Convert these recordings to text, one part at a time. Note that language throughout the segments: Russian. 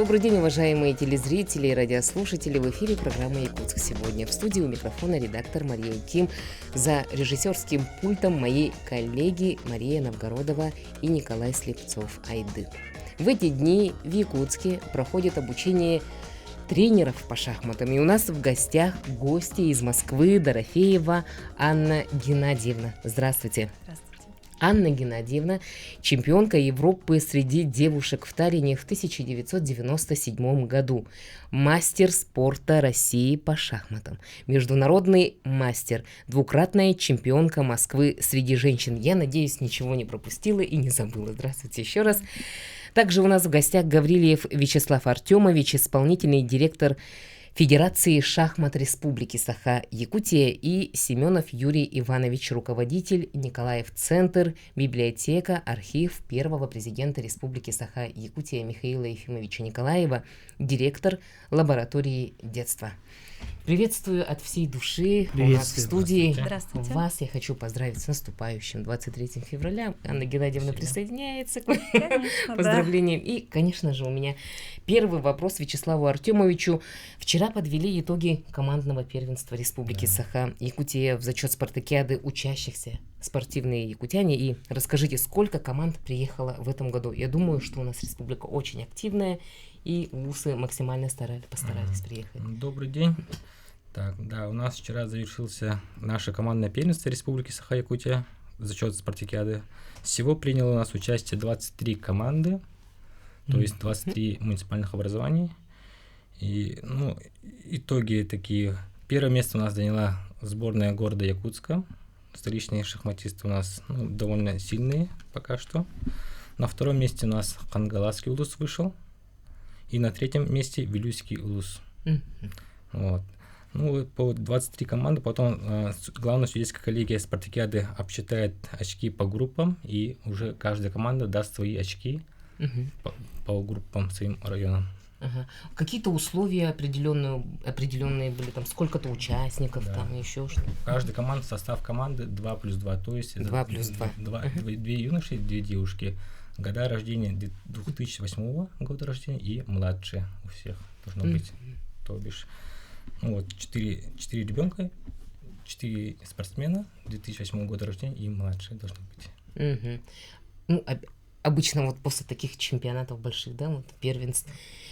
Добрый день, уважаемые телезрители и радиослушатели. В эфире программа «Якутск сегодня». В студии у микрофона редактор Мария Ким. За режиссерским пультом мои коллеги Мария Новгородова и Николай Слепцов-Айды. В эти дни в Якутске проходит обучение тренеров по шахматам. И у нас в гостях гости из Москвы, Дорофеева Анна Геннадьевна. Здравствуйте. Здравствуйте. Анна Геннадьевна – чемпионка Европы среди девушек в Таллине в 1997 году, мастер спорта России по шахматам, международный мастер, двукратная чемпионка Москвы среди женщин. Я надеюсь, ничего не пропустила и не забыла. Здравствуйте еще раз. Также у нас в гостях Гаврилиев Вячеслав Артемович, исполнительный директор Федерации шахмат Республики Саха-Якутия, и Семенов Юрий Иванович, руководитель Николаев Центр, библиотека, архив первого президента Республики Саха-Якутия Михаила Ефимовича Николаева, директор лаборатории детства. Приветствую от всей души. У нас в студии Здравствуйте. Вас я хочу поздравить с наступающим 23 февраля. Анна Геннадьевна присоединяется к поздравлениям. И, конечно же, у меня первый вопрос Вячеславу Артемовичу. Вчера подвели итоги командного первенства Республики Саха-Якутия в зачет спартакиады учащихся спортивные якутяне. И расскажите, сколько команд приехало в этом году? Я думаю, что у нас республика очень активная, и ВУЗы максимально постарались приехать. Добрый день. Так, да, у нас вчера завершился наше командное первенство Республики Саха-Якутия за счет спартакиады. Всего приняло у нас участие 23 команды, то есть 23 муниципальных образований. И, итоги такие. Первое место у нас заняла сборная города Якутска. Столичные шахматисты у нас довольно сильные пока что. На втором месте у нас Хангаласский улус вышел. И на третьем месте Вилюйский улус. Вот. По 23 команды, потом главная судейская коллегия спартакиады обсчитает очки по группам, и уже каждая команда даст свои очки по группам, своим районам. Какие-то условия определенные были, там сколько-то участников, там еще что-то? Каждая команда, состав команды 2+2, то есть 2+2. Две юноши и две девушки. Года рождения 2008 года рождения и младшие у всех должно быть. То бишь, 4 ребенка, 4 спортсмена 2008 года рождения и младшие должны быть. Обычно после таких чемпионатов больших, первенств,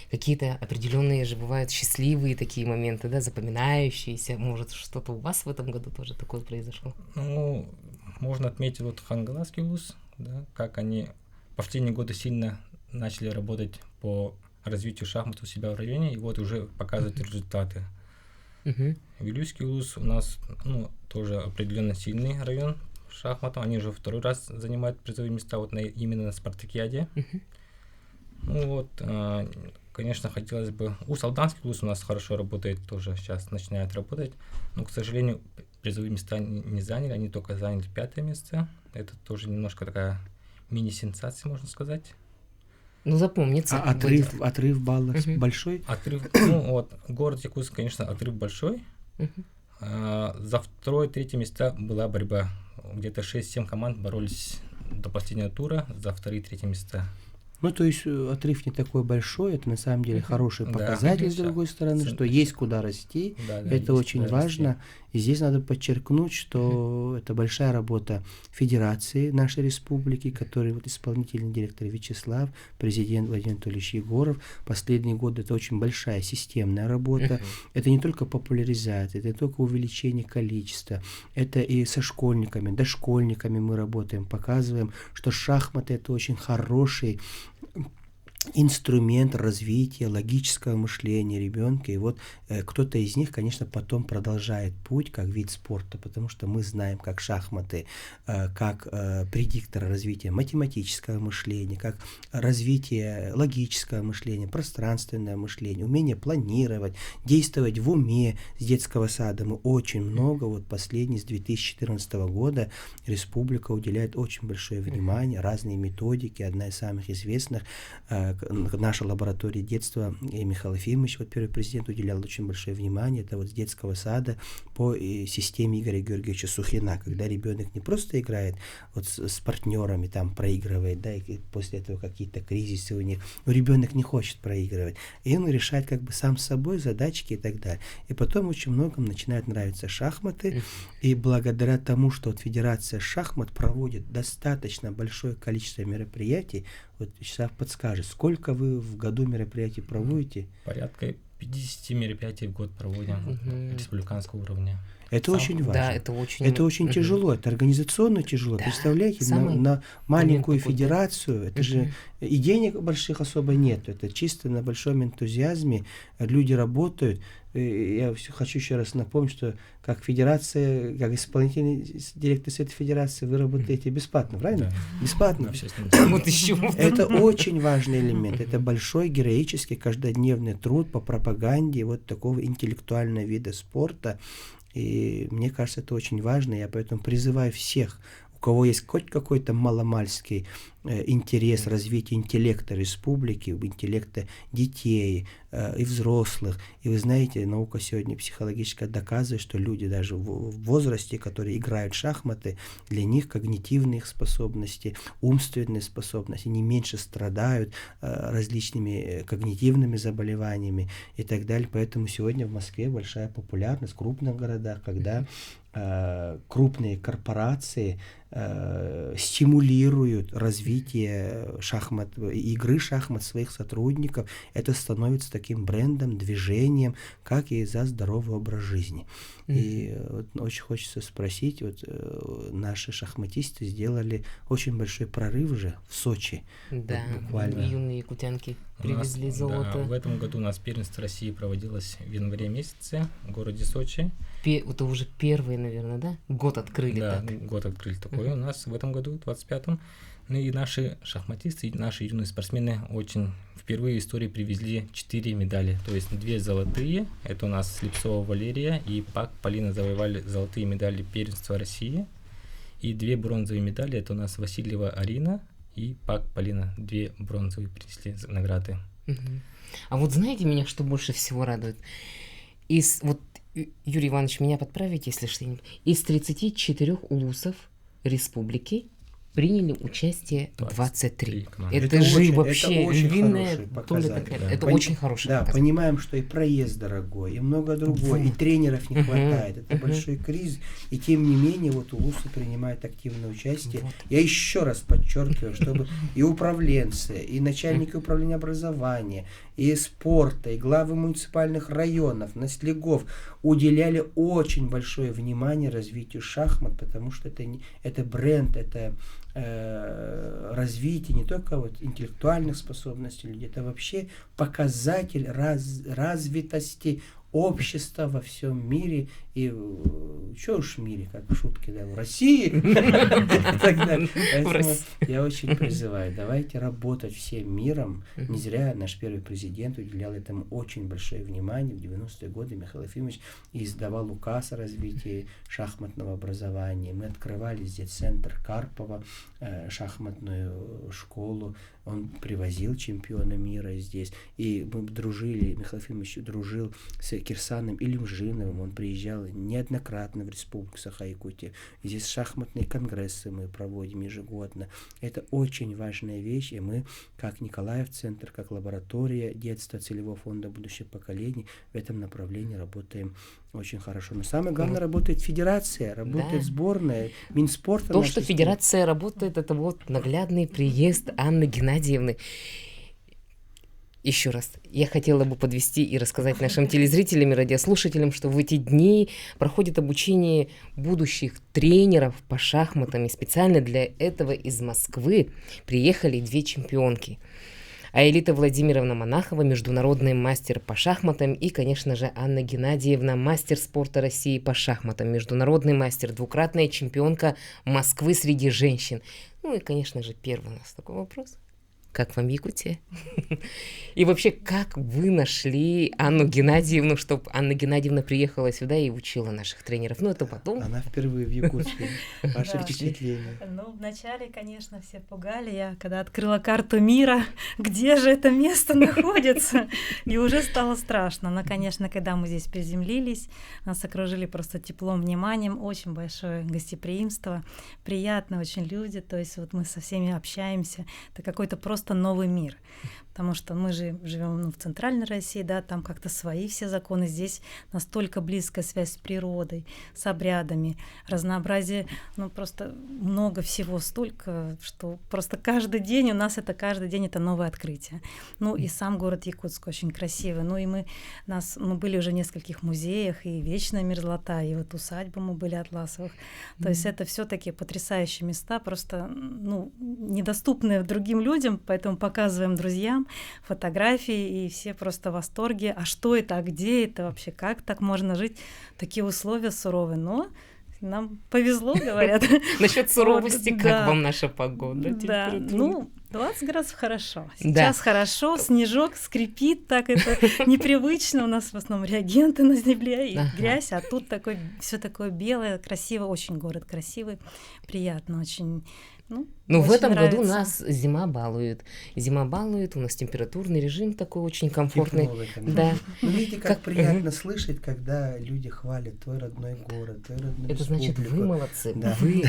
какие-то определенные же бывают счастливые такие моменты, запоминающиеся. Может, что-то у вас в этом году тоже такое произошло? Можно отметить Хангаласский улус, как они в последние годы сильно начали работать по развитию шахмат у себя в районе, и уже показывают результаты. Вилюйский улус у нас тоже определенно сильный район шахматом. Они уже второй раз занимают призовые места именно на спартакиаде. Конечно, хотелось бы... Салданский улус у нас хорошо работает, тоже сейчас начинает работать, но, к сожалению, призовые места не заняли, они только заняли 5-е место. Это тоже немножко такая мини-сенсация, можно сказать. Запомнится. Отрыв баллов большой? Город Якутск, конечно, отрыв большой. За 2-3 места была борьба. Где-то 6-7 команд боролись до последнего тура за 2-3 места. То есть отрыв не такой большой, это на самом деле хороший показатель, с другой стороны, что есть куда расти, это очень важно. И здесь надо подчеркнуть, что это большая работа Федерации нашей республики, который исполнительный директор Вячеслав, президент Владимир Анатольевич Егоров. Последние годы это очень большая системная работа. Это не только популяризация, это не только увеличение количества, это и со школьниками, дошкольниками мы работаем, показываем, что шахматы это очень хороший инструмент развития логического мышления ребенка. И кто-то из них, конечно, потом продолжает путь как вид спорта, потому что мы знаем, как шахматы, как предиктор развития математического мышления, как развитие логического мышления, пространственное мышление, умение планировать, действовать в уме с детского сада. Мы очень много, последний с 2014 года республика уделяет очень большое внимание, разные методики. Одна из самых известных наша лаборатория детства, и Михаил Ефимович, вот первый президент, уделял очень большое внимание, это вот с детского сада по системе Игоря Георгиевича Сухина, когда ребенок не просто играет вот с партнерами, там проигрывает, да, и после этого какие-то кризисы у них, но ребенок не хочет проигрывать, и он решает как бы сам с собой задачки и так далее. И потом очень многим начинают нравиться шахматы, и благодаря тому, что вот Федерация шахмат проводит достаточно большое количество мероприятий, вот Вячеслав подскажет, сколько вы в году мероприятий проводите? Порядка 50 мероприятий в год проводим республиканского уровня. Это очень важно. Да, это очень тяжело, это организационно тяжело. Да, представляете, на маленькую федерацию, это же и денег больших особо нет, это чисто на большом энтузиазме люди работают. Я хочу еще раз напомнить, что как федерация, как исполнительный директор Совета Федерации, вы работаете бесплатно, правильно? Да. Бесплатно. Вот еще. Это очень важный элемент. Это большой героический каждодневный труд по пропаганде вот такого интеллектуального вида спорта. И мне кажется, это очень важно. Я поэтому призываю всех, у кого есть хоть какой-то маломальский интерес развития интеллекта республики, интеллекта детей и взрослых. И вы знаете, наука сегодня психологическая доказывает, что люди даже в возрасте, которые играют в шахматы, для них когнитивные их способности, умственные способности не меньше страдают различными когнитивными заболеваниями и так далее. Поэтому сегодня в Москве большая популярность в крупных городах, когда крупные корпорации стимулируют развитие игры шахмат своих сотрудников. Это становится таким брендом, движением, как и за здоровый образ жизни. И вот очень хочется спросить, вот наши шахматисты сделали очень большой прорыв уже в Сочи. Да, вот буквально. Юные якутянки привезли золото. Да, в этом году у нас первенство России проводилось в январе месяце в городе Сочи. Это уже первый, наверное, да? Год открыли. Да, так. год открыли такой у нас в этом году, в 25-м. Ну и наши шахматисты, и наши юные спортсмены очень впервые в истории привезли 4 медали. То есть 2 золотые, это у нас Слепцова Валерия и Пак Полина завоевали золотые медали первенства России. И 2 бронзовые медали, это у нас Васильева Арина и Пак Полина. 2 бронзовые принесли награды. А вот знаете, меня что больше всего радует? Юрий Иванович, меня подправите, если что-нибудь. Из 34 улусов республики приняли участие 23. Это же очень, вообще львиная доля такая. Это очень хороший показатель. Понимаем, что и проезд дорогой, и много другое, и тренеров не хватает. Это большой кризис. И тем не менее, вот улусы принимают активное участие. Я еще раз подчеркиваю, чтобы и управленцы, и начальники управления образования, и спорта, и главы муниципальных районов, наслегов уделяли очень большое внимание развитию шахмат, потому что это бренд, это развитие не только вот интеллектуальных способностей людей, это вообще показатель развитости общества во всем мире, и что уж в мире, как в шутке, да, в России и так далее. Поэтому я очень призываю, давайте работать всем миром. Не зря наш первый президент уделял этому очень большое внимание. В 90-е годы Михаил Ефимович издавал указ о развитии шахматного образования. Мы открывали здесь центр Карпова, шахматную школу. Он привозил чемпиона мира здесь. И мы дружили, Михаил Ефимович дружил с Кирсаном Илюмжиновым. Он приезжал неоднократно в Республику Саха-Якутия. Здесь шахматные конгрессы мы проводим ежегодно. Это очень важная вещь. И мы, как Николаев центр, как лаборатория детства целевого фонда будущих поколений, в этом направлении работаем очень хорошо. Но самое главное, работает федерация, работает сборная, Минспорта. То, что федерация работает, это вот наглядный приезд Анны Геннадьевны. Еще раз, я хотела бы подвести и рассказать нашим телезрителям и радиослушателям, что в эти дни проходит обучение будущих тренеров по шахматам, и специально для этого из Москвы приехали 2 чемпионки. Аэлита Владимировна Монахова, международный мастер по шахматам, и, конечно же, Анна Геннадьевна, мастер спорта России по шахматам, международный мастер, двукратная чемпионка Москвы среди женщин. Ну и, конечно же, первый у нас такой вопрос. Как вам Якутия? И вообще, как вы нашли Анну Геннадьевну, чтобы Анна Геннадьевна приехала сюда и учила наших тренеров? Ну, это потом. Она впервые в Якутске. Ваше впечатление? Ну, вначале, конечно, все пугали. Я когда открыла карту мира, где же это место находится, и уже стало страшно. Но, конечно, когда мы здесь приземлились, нас окружили просто теплом, вниманием, очень большое гостеприимство, приятные очень люди. То есть вот мы со всеми общаемся. Это какой-то просто новый мир. Потому что мы же живем в центральной России, да, там как-то свои все законы. Здесь настолько близкая связь с природой, с обрядами, разнообразие, ну просто много всего, столько, что просто каждый день у нас каждый день это новое открытие. Ну и сам город Якутск очень красивый. Ну и мы были уже в нескольких музеях, и Вечная мерзлота, и вот усадьба мы были Атласовых. То есть это все-таки потрясающие места, просто недоступные другим людям, поэтому показываем друзьям фотографии, и все просто в восторге. А что это, а где это вообще, как так можно жить? Такие условия суровые, но нам повезло, говорят. Насчет суровости, как вам наша погода? Да, 20 градусов хорошо. Сейчас хорошо, снежок скрипит, так это непривычно. У нас в основном реагенты на земле и грязь, а тут все такое белое, красиво, очень город красивый, приятно очень. Ну, в этом году нас зима балует. Зима балует, у нас температурный режим такой очень комфортный. Тепло, да. Ну, видите, как приятно слышать, когда люди хвалят твой родной город, твой родной Это республику. значит, вы молодцы. Да. Вы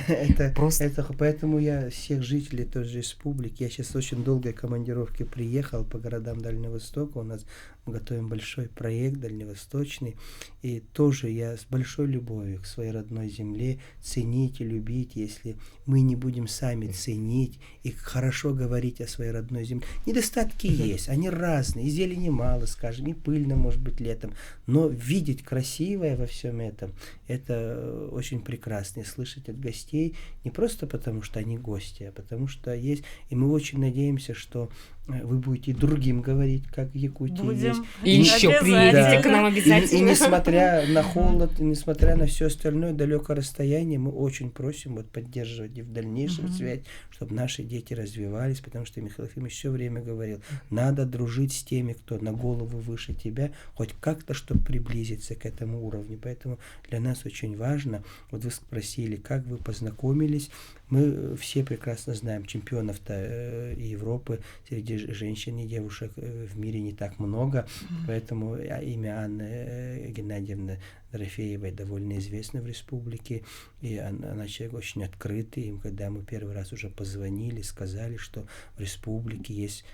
Поэтому я всех жителей той же республики, я сейчас очень долгой командировке приехал по городам Дальнего Востока, у нас мы готовим большой проект дальневосточный, и тоже я с большой любовью к своей родной земле ценить и любить, если мы не будем сами ценить и хорошо говорить о своей родной земле. Недостатки есть, они разные, и зелени мало, скажем, и пыльно, может быть, летом, но видеть красивое во всем этом, это очень прекрасно, и слышать от гостей, не просто потому, что они гости, а потому что есть, и мы очень надеемся, что вы будете другим говорить, как в Якутии есть. И еще приедете к нам обязательно. И несмотря на холод, и несмотря на все остальное далекое расстояние, мы очень просим поддерживать и в дальнейшем связь, чтобы наши дети развивались, потому что Михаил Ефимович все время говорил, надо дружить с теми, кто на голову выше тебя, хоть как-то, чтобы приблизиться к этому уровню. Поэтому для нас очень важно, вот вы спросили, как вы познакомились, мы все прекрасно знаем чемпионов-то Европы среди женщин и девушек в мире не так много, поэтому имя Анны Геннадьевны Дорофеевой довольно известно в республике, и она человек очень открытый, и когда мы первый раз уже позвонили, сказали, что в республике есть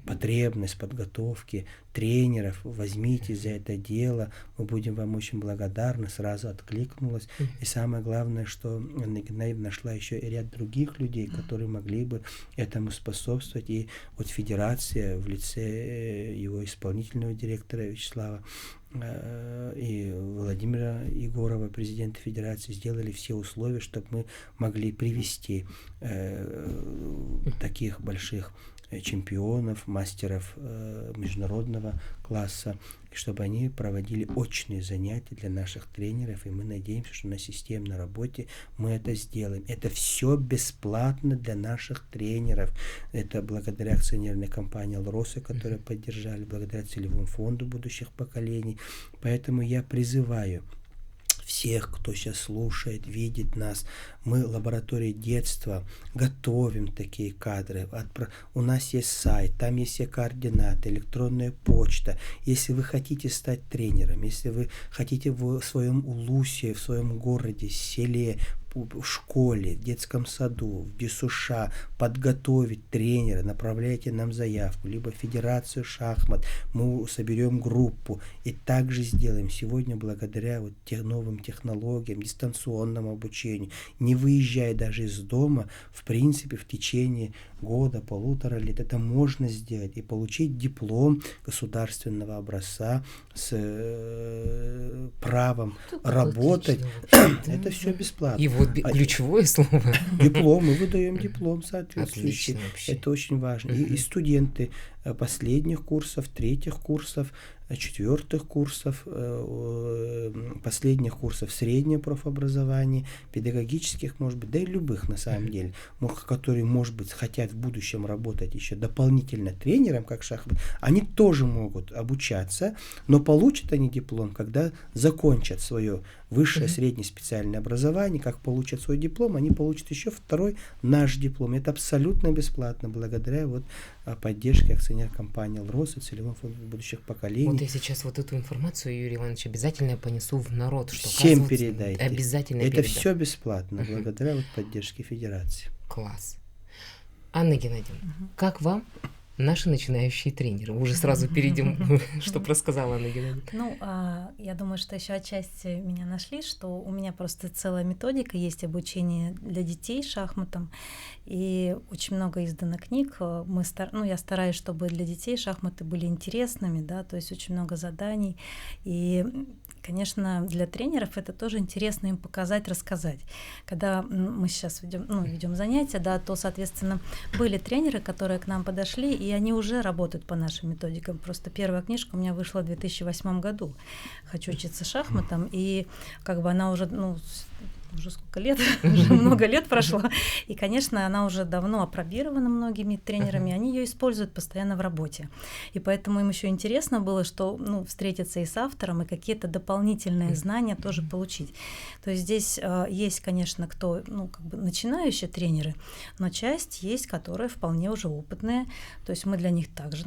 потребность подготовки тренеров, возьмитесь за это дело, мы будем вам очень благодарны, сразу откликнулась. И самое главное, что Анна Геннадьевна нашла еще и ряд других людей, которые могли бы этому способствовать. И вот федерация в лице его исполнительного директора Вячеслава и Владимира Егорова, президента федерации, сделали все условия, чтобы мы могли привести таких больших чемпионов, мастеров международного класса, чтобы они проводили очные занятия для наших тренеров, и мы надеемся, что на системной работе мы это сделаем. Это все бесплатно для наших тренеров. Это благодаря акционерной компании «Алроса», которую поддержали, благодаря целевому фонду будущих поколений. Поэтому я призываю всех, кто сейчас слушает, видит нас. Мы, лаборатория детства, готовим такие кадры. У нас есть сайт, там есть все координаты, электронная почта. Если вы хотите стать тренером, если вы хотите в своем улусе, в своем городе, селе, в школе, в детском саду, в ДЮСШ подготовить тренера, направляйте нам заявку, либо в Федерацию шахмат, мы соберем группу и также сделаем. Сегодня благодаря вот новым технологиям, дистанционному обучению, не выезжая даже из дома, в принципе, в течение года, 1,5 лет, это можно сделать и получить диплом государственного образца с правом работать. Это все бесплатно. И вот ключевое слово. Диплом, мы выдаем диплом соответствующий. Это очень важно. И студенты последних курсов, третьих курсов, четвертых курсов, последних курсов среднего профобразования, педагогических, может быть, да и любых на самом деле, которые, может быть, хотят в будущем работать еще дополнительно тренером, как шахмат, они тоже могут обучаться, но получат они диплом, когда закончат свое высшее среднее специальное образование, как получат свой диплом, они получат еще второй наш диплом. Это абсолютно бесплатно, благодаря вот поддержке акционерной компании «Алрос» и целевому фонду будущих поколений. Вот я сейчас вот эту информацию, Юрий Иванович, обязательно понесу в народ, что всем передайте. Обязательно это передам. Все бесплатно, благодаря вот поддержке Федерации. Класс. Анна Геннадьевна, как вам наши начинающие тренеры? Уже сразу перейдем, что рассказала Анна Геннадьевна. Ну, я думаю, что еще отчасти меня нашли, что у меня просто целая методика есть обучение для детей шахматам, и очень много издано книг. Я стараюсь, чтобы для детей шахматы были интересными, да, то есть очень много заданий, и конечно, для тренеров это тоже интересно им показать, рассказать. Когда мы сейчас ведем занятия, да, то, соответственно, были тренеры, которые к нам подошли, и они уже работают по нашим методикам. Просто первая книжка у меня вышла в 2008 году. «Хочу учиться шахматам», и как бы она уже, уже сколько лет, уже много лет прошло, и, конечно, она уже давно апробирована многими тренерами, они ее используют постоянно в работе. И поэтому им еще интересно было, что встретиться и с автором, и какие-то дополнительные знания тоже получить. То есть здесь есть, конечно, кто, начинающие тренеры, но часть есть, которые вполне уже опытные. То есть мы для них также,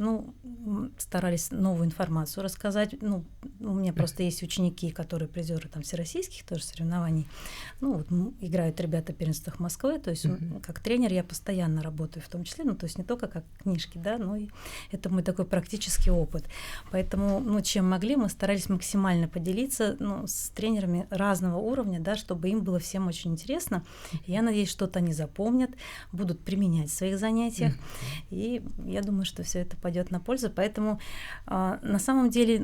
старались новую информацию рассказать. У меня просто есть ученики, которые призеры всероссийских тоже соревнований. Играют ребята в первенствах Москвы, то есть как тренер я постоянно работаю в том числе, то есть не только как книжки, да, но и это мой такой практический опыт. Поэтому, чем могли, мы старались максимально поделиться с тренерами разного уровня, да, чтобы им было всем очень интересно. И я надеюсь, что-то они запомнят, будут применять в своих занятиях, и я думаю, что все это пойдет на пользу. Поэтому на самом деле,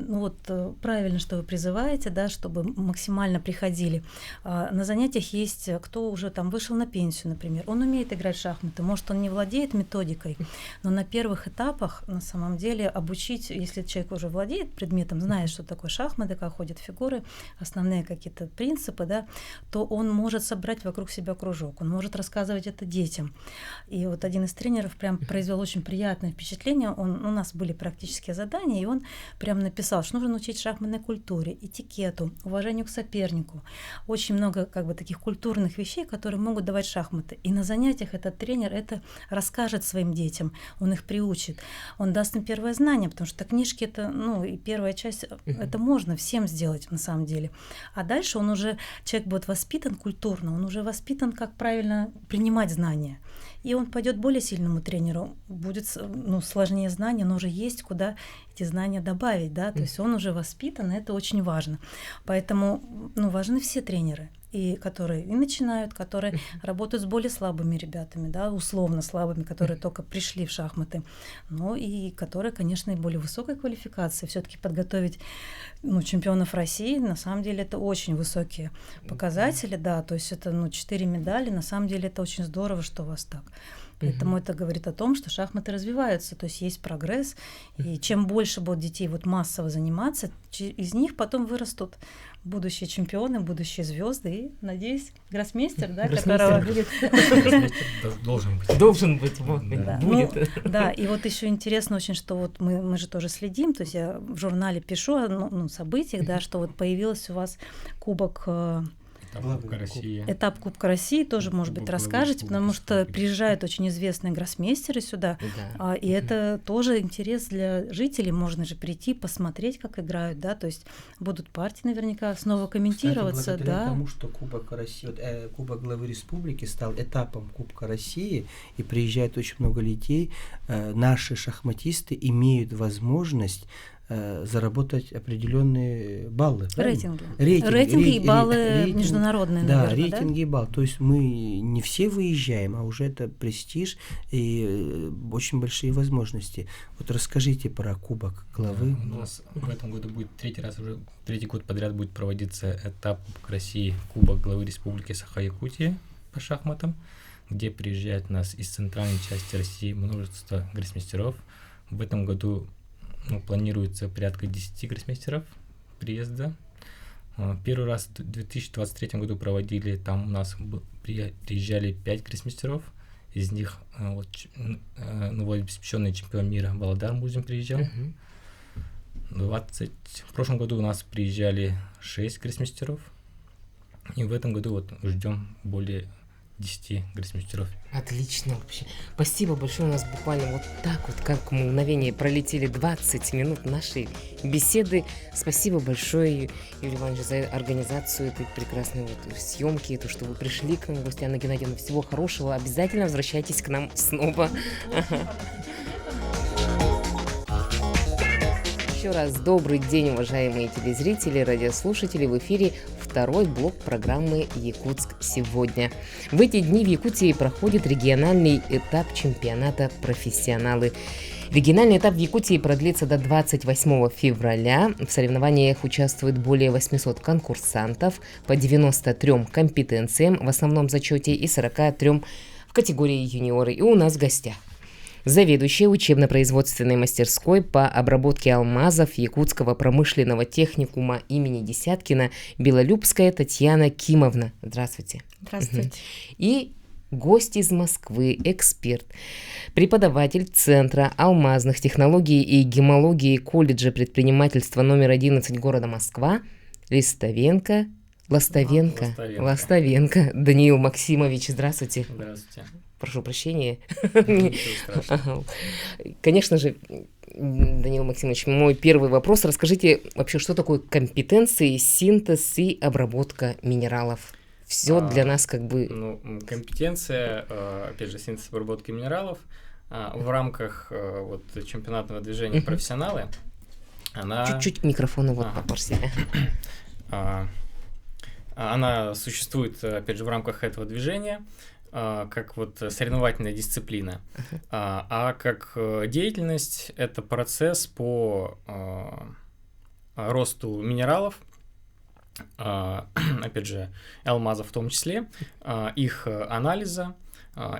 правильно, что вы призываете, да, чтобы максимально приходили. На занятиях есть, кто уже вышел на пенсию, например, он умеет играть в шахматы, может, он не владеет методикой, но на первых этапах, на самом деле, обучить, если человек уже владеет предметом, знает, что такое шахматы, как ходят фигуры, основные какие-то принципы, да, то он может собрать вокруг себя кружок, он может рассказывать это детям. И вот один из тренеров прям произвел очень приятное впечатление, у нас были практические задания, и он прям написал, что нужно учить шахматной культуре, этикету, уважению к сопернику. Очень много таких культурных вещей, которые могут давать шахматы. И на занятиях этот тренер это расскажет своим детям, он их приучит, он даст им первое знание, потому что книжки это, и первая часть, это можно всем сделать на самом деле. А дальше человек будет воспитан культурно, он уже воспитан, как правильно принимать знания. И он пойдет более сильному тренеру, будет сложнее знания, но уже есть куда эти знания добавить, да, то есть он уже воспитан, и это очень важно. Поэтому важны все тренеры, и которые и начинают, которые работают с более слабыми ребятами, да, условно слабыми, которые только пришли в шахматы, и которые, конечно, и более высокой квалификации. Все-таки подготовить чемпионов России, на самом деле, это очень высокие показатели, да, то есть это 4 медали, на самом деле это очень здорово, что у вас так. Поэтому это говорит о том, что шахматы развиваются, то есть есть прогресс, и чем больше будут детей массово заниматься, из них потом вырастут будущие чемпионы, будущие звезды, и, надеюсь, гроссмейстер, да, которого будет... Должен быть. Будет. Да, и еще интересно очень, что мы же тоже следим, то есть я в журнале пишу о событиях, да, что появился у вас кубок... Этап Кубка России тоже, может быть, расскажете, потому что приезжают очень известные гроссмейстеры сюда, и это тоже интерес для жителей, можно же прийти, посмотреть, как играют, да, то есть будут партии наверняка снова комментироваться. Кстати, благодаря тому, что Кубок России, Кубок главы республики стал этапом Кубка России, и приезжает очень много людей, наши шахматисты имеют возможность заработать определенные баллы. Рейтинги и баллы международные, да, наверное, рейтинги и баллы. То есть мы не все выезжаем, а уже это престиж и очень большие возможности. Расскажите про Кубок главы. У нас в этом году будет третий год подряд будет проводиться этап Кубка России, Кубок главы Республики Саха-Якутия по шахматам, где приезжают у нас из центральной части России множество гроссмейстеров, В этом году планируется порядка 10 гроссмейстеров приезда. Первый раз в 2023 году проводили, там у нас приезжали 5 гроссмейстеров, из них новоиспеченный чемпион мира Володар Музин приезжал. В прошлом году у нас приезжали 6 гроссмейстеров, и в этом году ждем более 10 гроссмейстеров. Отлично вообще. Спасибо большое. У нас буквально вот так вот, как мгновение, пролетели 20 минут нашей беседы. Спасибо большое, Юрий Иванович, за организацию этой прекрасной съемки, то, что вы пришли к нам в гости. Анна Геннадьевна, всего хорошего. Обязательно возвращайтесь к нам снова. Еще раз добрый день, уважаемые телезрители, радиослушатели. В эфире второй блок программы «Якутск сегодня». В эти дни в Якутии проходит региональный этап чемпионата «Профессионалы». Региональный этап в Якутии продлится до 28 февраля. В соревнованиях участвует более 800 конкурсантов по 93 компетенциям в основном зачете и 43 в категории юниоры. И у нас в гостях заведующая учебно-производственной мастерской по обработке алмазов Якутского промышленного техникума имени Десяткина Белолюбская Татьяна Кимовна. Здравствуйте. Здравствуйте. И гость из Москвы, эксперт, преподаватель Центра алмазных технологий и гемологии колледжа предпринимательства номер 11 города Москва Ластовенко Даниил Максимович. Здравствуйте. Здравствуйте. Прошу прощения. Ничего страшного. Конечно же, Даниил Максимович, мой первый вопрос. Расскажите вообще, что такое компетенции, синтез и обработка минералов? Все для нас как бы... Компетенция, опять же, синтез обработки минералов в рамках чемпионатного движения «Профессионалы». Она... Чуть-чуть микрофону попорси. Она существует, опять же, в рамках этого движения, как соревновательная дисциплина, а как деятельность это процесс по росту минералов, опять же, алмазов в том числе, их анализа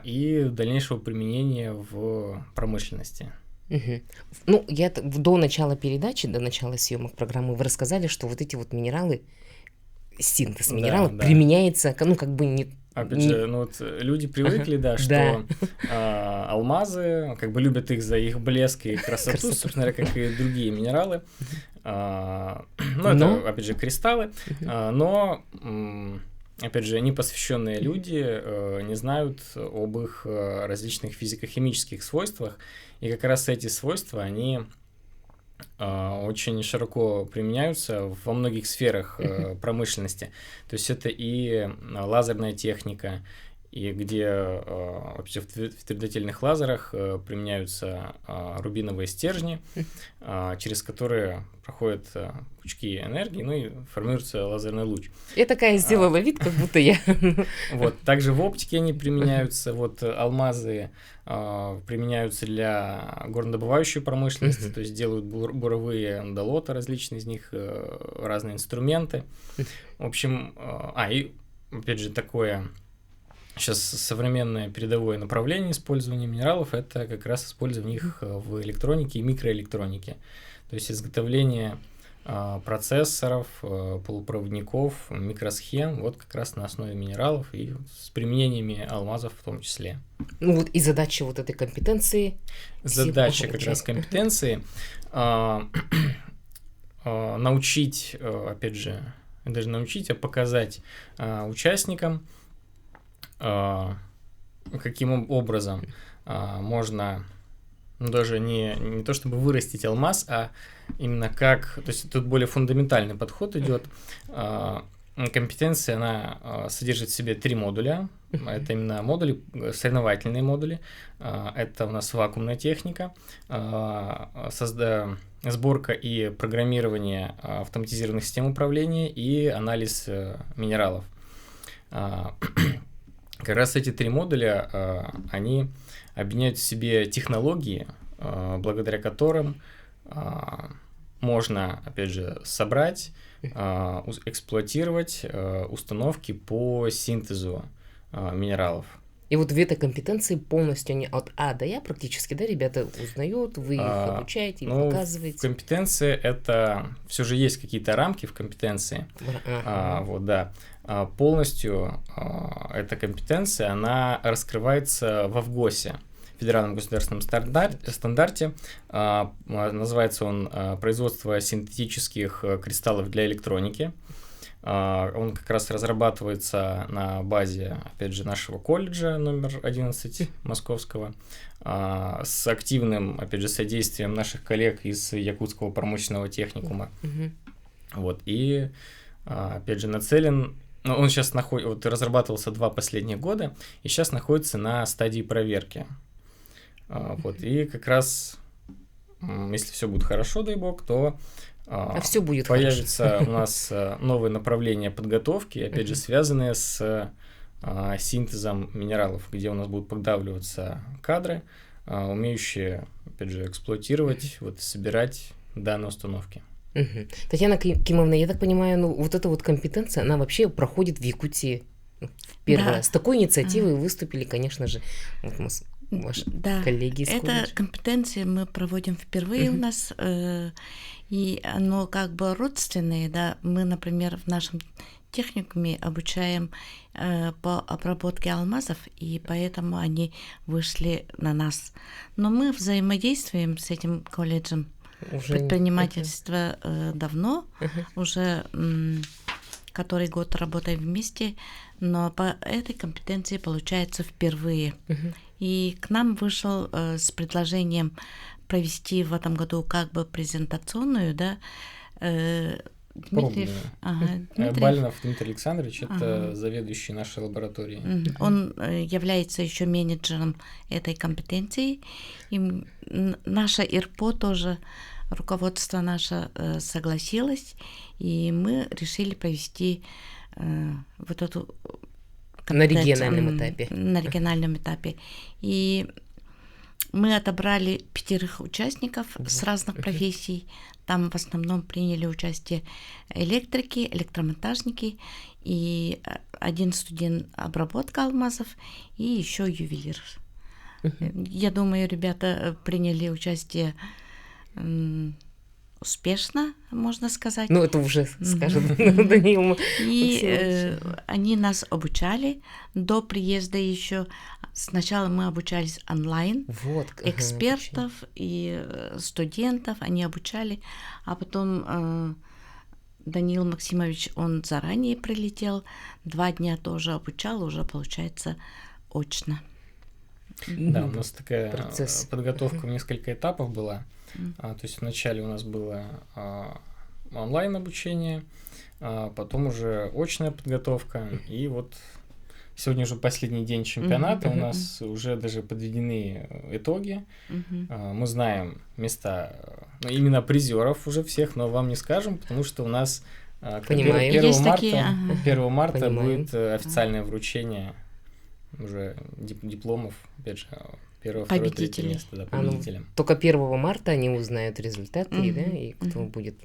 и дальнейшего применения в промышленности. Я до начала передачи, до начала съемок программы вы рассказали, что вот эти минералы, синтез минералов применяется, не... Опять же, люди привыкли, что алмазы, любят их за их блеск и красоту, собственно говоря, как и другие минералы. Это, опять же, кристаллы, но, опять же, непосвященные люди не знают об их различных физико-химических свойствах, и как раз эти свойства, они очень широко применяются во многих сферах промышленности. То есть это и лазерная техника, и где вообще в твердотельных лазерах применяются рубиновые стержни, через которые проходят пучки энергии, и формируется лазерный луч. Я такая сделала вид, как будто я... Также в оптике они применяются, алмазы применяются для горнодобывающей промышленности, то есть делают буровые долоты различные из них, разные инструменты. В общем, и опять же такое... Сейчас современное передовое направление использования минералов – это как раз использование их в электронике и микроэлектронике. То есть изготовление процессоров, полупроводников, микросхем как раз на основе минералов и с применениями алмазов в том числе. И задача этой компетенции? Задача как раз компетенции научить, опять же, даже научить, а показать участникам, каким образом можно даже не то чтобы вырастить алмаз, а именно то есть тут более фундаментальный подход идет. Компетенция, она содержит в себе 3 модуля. Это именно модули, соревновательные модули. Это у нас вакуумная техника, сборка и программирование автоматизированных систем управления и анализ минералов. Как раз эти 3 модуля, они объединяют в себе технологии, благодаря которым можно, опять же, собрать, эксплуатировать установки по синтезу минералов. И вот в этой компетенции полностью они от А до Я практически, да, ребята узнают, вы их обучаете, показываете? В компетенции это все же есть какие-то рамки в компетенции. Вот, да. Полностью эта компетенция, она раскрывается в АФГОСе, Федеральном государственном стандарте. Называется он «Производство синтетических кристаллов для электроники». Он как раз разрабатывается на базе, опять же, нашего колледжа номер 11 московского, с активным, опять же, содействием наших коллег из Якутского промышленного техникума. Вот, и, опять же, нацелен, он сейчас разрабатывался 2 последних года, и сейчас находится на стадии проверки. Вот, и как раз, если все будет хорошо, дай бог, то все будет появится хорошо. У нас новые направления подготовки, опять же, связанные с синтезом минералов, где у нас будут подготавливаться кадры, умеющие, опять же, эксплуатировать, вот, собирать данные установки. Татьяна Кимовна, я так понимаю, вот эта вот компетенция, она вообще проходит в Якутии первый раз. С такой инициативой выступили, конечно же, вот ваши коллеги из колледжа. Эта компетенция мы проводим впервые у нас, и оно как бы родственное, да. Мы, например, в нашем техникуме обучаем по обработке алмазов, и поэтому они вышли на нас. Но мы взаимодействуем с этим колледжем предпринимательства давно, уже который год работаем вместе, но по этой компетенции получается впервые. И к нам вышел с предложением провести в этом году как бы презентационную, да, Дмитриев. Балинов Дмитрий Александрович, это заведующий нашей лабораторией. Он является еще менеджером этой компетенции. И наша ИРПО тоже, руководство наше согласилось, и мы решили провести вот эту на региональном этапе. На региональном этапе. И мы отобрали 5 участников с разных профессий. Там в основном приняли участие электрики, электромонтажники и 1 студент обработка алмазов и еще ювелир. Я думаю, ребята приняли участие успешно, можно сказать. Ну, это уже скажет Даниил. И они нас обучали до приезда еще. Сначала мы обучались онлайн, экспертов и студентов они обучали, а потом Даниил Максимович, он заранее прилетел, 2 дня тоже обучал, уже получается очно. Да, у нас такая подготовка в несколько этапов была. То есть вначале у нас было онлайн обучение, потом уже очная подготовка, и вот сегодня уже последний день чемпионата, у нас уже даже подведены итоги, мы знаем места, именно призеров уже всех, но вам не скажем, потому что у нас 1 марта будет официальное вручение уже дипломов, опять же, 1, 2, 3 место, да, победителям. Только 1 марта они узнают результаты, да, и кто будет.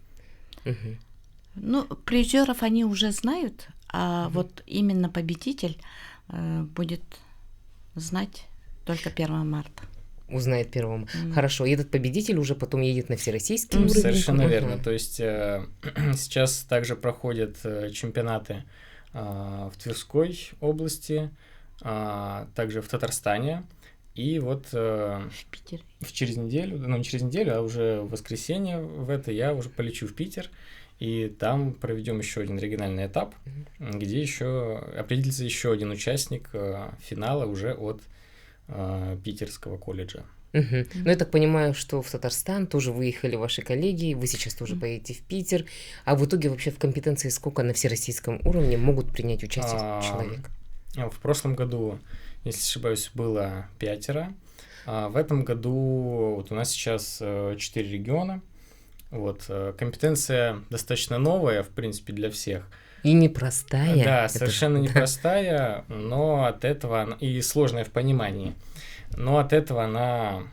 Ну, призеров они уже знают, а вот именно победитель будет знать только 1 марта. Узнает 1 Хорошо, и этот победитель уже потом едет на всероссийский уровень. Совершенно верно. То есть сейчас также проходят чемпионаты в Тверской области, также в Татарстане. И вот через неделю, не через неделю, а уже в воскресенье я уже полечу в Питер, и там проведем еще 1 региональный этап, где еще определится еще 1 участник финала уже от Питерского колледжа. Ну, я так понимаю, что в Татарстан тоже выехали ваши коллеги, вы сейчас тоже поедете в Питер, а в итоге вообще в компетенции сколько на всероссийском уровне могут принять участие человек? В прошлом году, если не ошибаюсь, было 5. В этом году вот у нас сейчас 4 региона. Вот, компетенция достаточно новая, в принципе, для всех. И непростая. Да, совершенно непростая, но от этого и сложная в понимании. Но от этого она,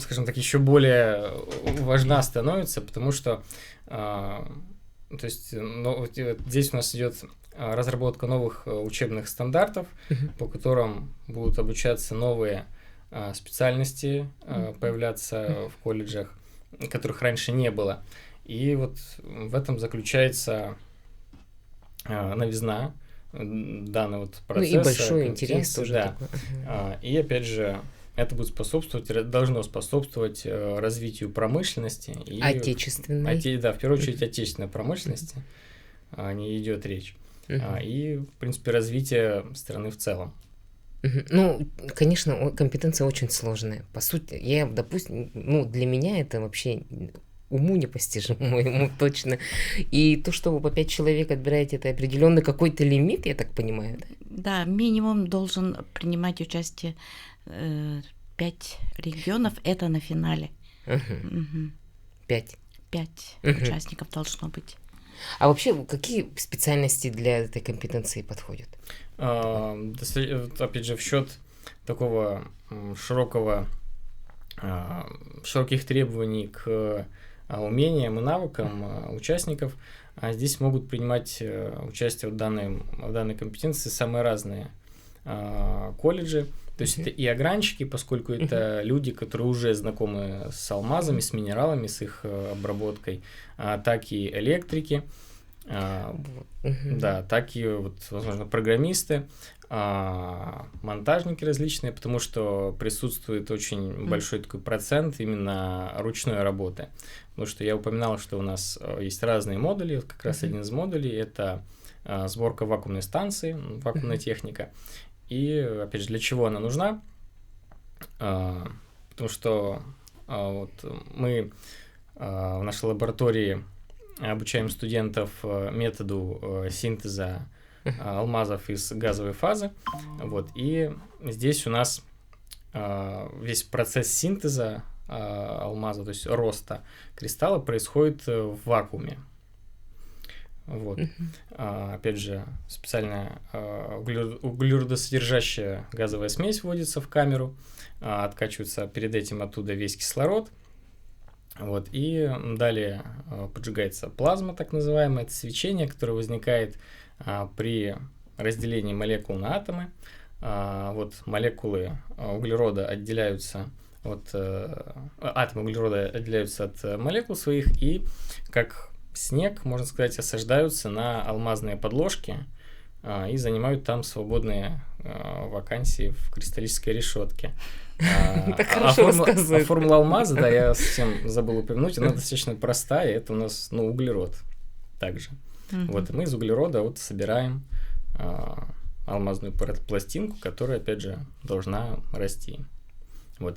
скажем так, еще более важна становится, потому что то есть, здесь у нас идет разработка новых учебных стандартов, по которым будут обучаться новые специальности, появляться в колледжах, которых раньше не было. И вот в этом заключается новизна данного вот процесса. Ну и большой интерес тоже. Да. И опять же, это будет способствовать, должно способствовать развитию промышленности. И отечественной. Да, в первую очередь отечественной промышленности, о ней идет речь. И, в принципе, развитие страны в целом. Ну, конечно, компетенция очень сложная. По сути, допустим, для меня это вообще уму непостижимо, моему точно. И то, что вы по 5 человек отбираете, это определенный какой-то лимит, я так понимаю, да? Да, минимум должен принимать участие 5 регионов, это на финале. 5. 5 участников должно быть. А вообще, какие специальности для этой компетенции подходят? Опять же, в счет такого широких требований к умениям и навыкам участников, здесь могут принимать участие в данной компетенции самые разные колледжи. То есть это и огранщики, поскольку это люди, которые уже знакомы с алмазами, с минералами, с их обработкой, так и электрики, да, так и, возможно, программисты, монтажники различные, потому что присутствует очень большой такой процент именно ручной работы. Потому что я упоминал, что у нас есть разные модули, как раз один из модулей – это сборка вакуумной станции, вакуумная техника. И, опять же, для чего она нужна? Потому что мы в нашей лаборатории обучаем студентов методу синтеза алмазов из газовой фазы. И здесь у нас весь процесс синтеза алмаза, то есть роста кристалла, происходит в вакууме. Опять же, специальная углеродосодержащая газовая смесь вводится в камеру, откачивается перед этим оттуда весь кислород. И далее поджигается плазма, так называемое, это свечение, которое возникает при разделении молекул на атомы. Молекулы углерода отделяются атомы углерода отделяются от молекул своих и, как снег, можно сказать, осаждаются на алмазные подложки и занимают там свободные вакансии в кристаллической решетке. Формула алмаза, да, я совсем забыл упомянуть, она достаточно простая, это у нас углерод также. И мы из углерода собираем алмазную пластинку, которая, опять же, должна расти.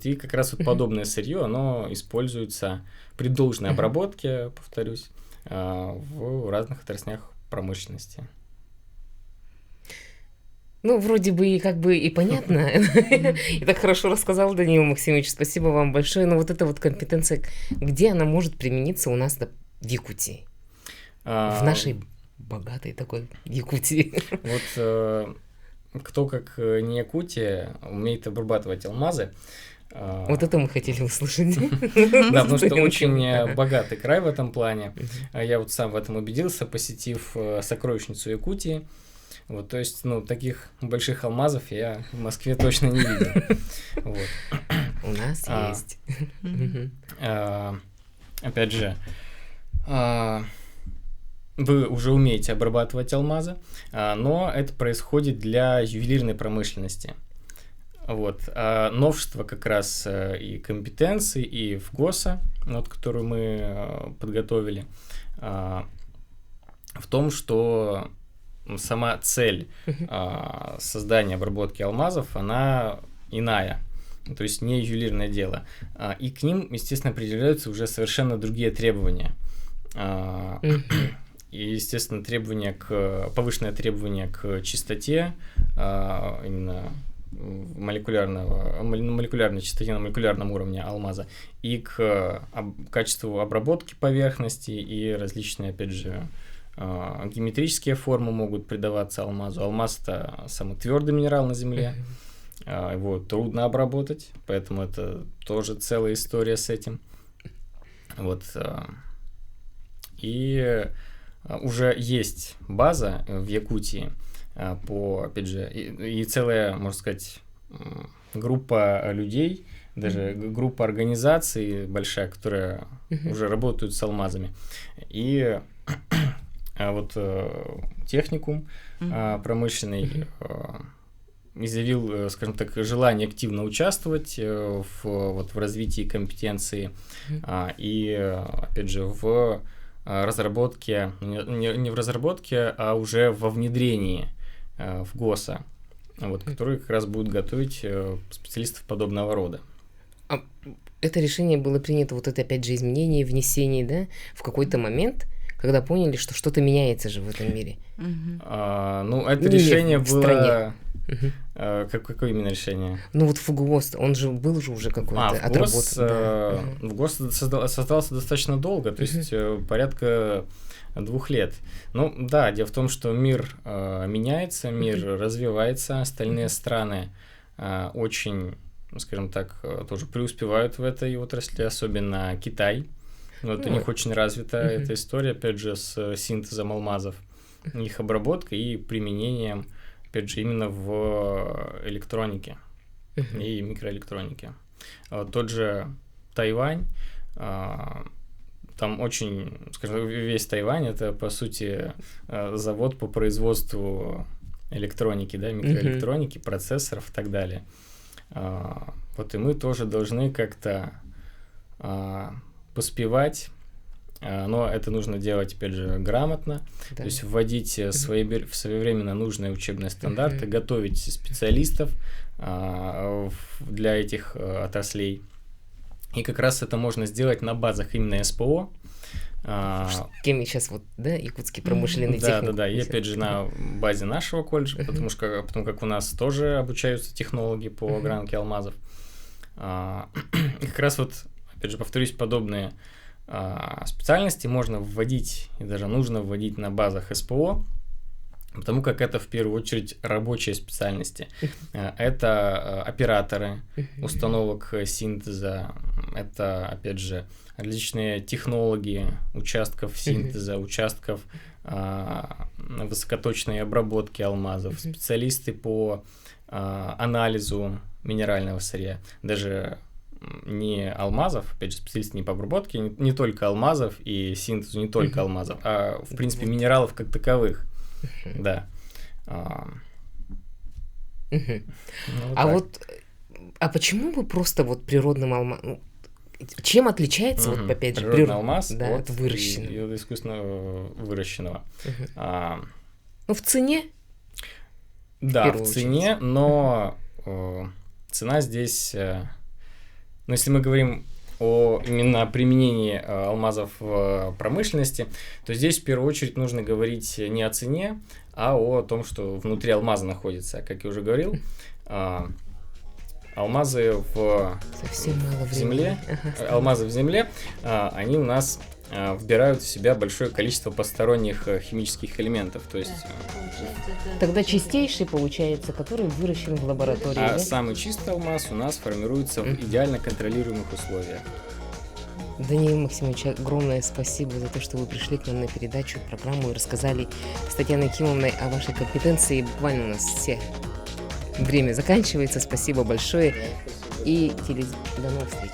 И как раз подобное сырье, оно используется при должной обработке, повторюсь, в разных отраслях промышленности. Вроде бы и понятно. И так хорошо рассказал Даниил Максимович, спасибо вам большое. Но эта компетенция, где она может примениться у нас в Якутии? В нашей богатой такой Якутии. Кто, как не Якутия, умеет обрабатывать алмазы. Это мы хотели услышать. Да, потому что очень богатый край в этом плане. Я сам в этом убедился, посетив сокровищницу Якутии. То есть, таких больших алмазов я в Москве точно не видел. У нас есть. Опять же, вы уже умеете обрабатывать алмазы, но это происходит для ювелирной промышленности. Новшество как раз и компетенции, и ВГОСа, которую мы подготовили, в том, что сама цель создания обработки алмазов, она иная, то есть не ювелирное дело. И к ним, естественно, определяются уже совершенно другие требования. И, естественно, повышенное требование к чистоте, именно молекулярной чистоте на молекулярном уровне алмаза, и к качеству обработки поверхности, и различные, опять же, геометрические формы могут придаваться алмазу. Алмаз – это самый твердый минерал на Земле, его трудно обработать, поэтому это тоже целая история с этим. И уже есть база в Якутии по, опять же, и целая, можно сказать, группа людей, даже группа организаций большая, которая уже работают с алмазами. И вот техникум промышленный изъявил, скажем так, желание активно участвовать в развитии компетенции и, опять же, в разработке, не в разработке, а уже во внедрении в ГОСа, вот, которые как раз будут готовить специалистов подобного рода. Это решение было принято, вот это, опять же, изменение, внесение, да, в какой-то момент, когда поняли, что что-то меняется же в этом мире. Ну, это решение было... Какое именно решение? Ну вот в ГОС, он же был же уже какой-то отработан. В ГОС создался достаточно долго, то есть порядка 2 лет. Ну да, дело в том, что мир меняется, мир развивается, остальные страны очень, скажем так, тоже преуспевают в этой отрасли, особенно Китай. Вот у них очень развита эта история, опять же, с синтезом алмазов, их обработкой и применением, опять же, именно в электронике и микроэлектронике. Тот же Тайвань, там очень, скажем, весь Тайвань — это, по сути, завод по производству электроники, да, микроэлектроники, процессоров и так далее. Вот и мы тоже должны как-то поспевать, но это нужно делать, опять же, грамотно, то есть вводить своевременно нужные учебные стандарты, готовить специалистов для этих отраслей. И как раз это можно сделать на базах именно СПО. Кем сейчас вот, да, Якутский промышленный техникум. Да, и опять же на базе нашего колледжа, потому как у нас тоже обучаются технологи по огранке алмазов. И как раз вот, опять же, повторюсь, подобные специальности можно вводить, и даже нужно вводить на базах СПО, потому как это в первую очередь рабочие специальности. Это операторы установок синтеза, это, опять же, различные технологии участков синтеза, участков высокоточной обработки алмазов, специалисты по анализу минерального сырья, даже не алмазов, опять же, специалисты не по обработке, не только алмазов и синтезу не только алмазов, а, в принципе, минералов как таковых. Да. А почему бы просто вот природным алмазом... Чем отличается, вот, опять же, природный алмаз от выращенного? От искусственно выращенного. Ну, в цене? Да, в цене, но цена здесь... Но если мы говорим именно о применении алмазов в промышленности, то здесь в первую очередь нужно говорить не о цене, а о том, что внутри алмаза находится. Как я уже говорил, алмазы в земле, они у нас вбирают в себя большое количество посторонних химических элементов. То есть, тогда чистейший получается, который выращен в лаборатории. А самый чистый алмаз у нас формируется в идеально контролируемых условиях. Даниил Максимович, огромное спасибо за то, что вы пришли к нам на передачу, программу и рассказали с Татьяной Кимовной о вашей компетенции. Буквально у нас все время заканчивается. Спасибо большое. И до новых встреч.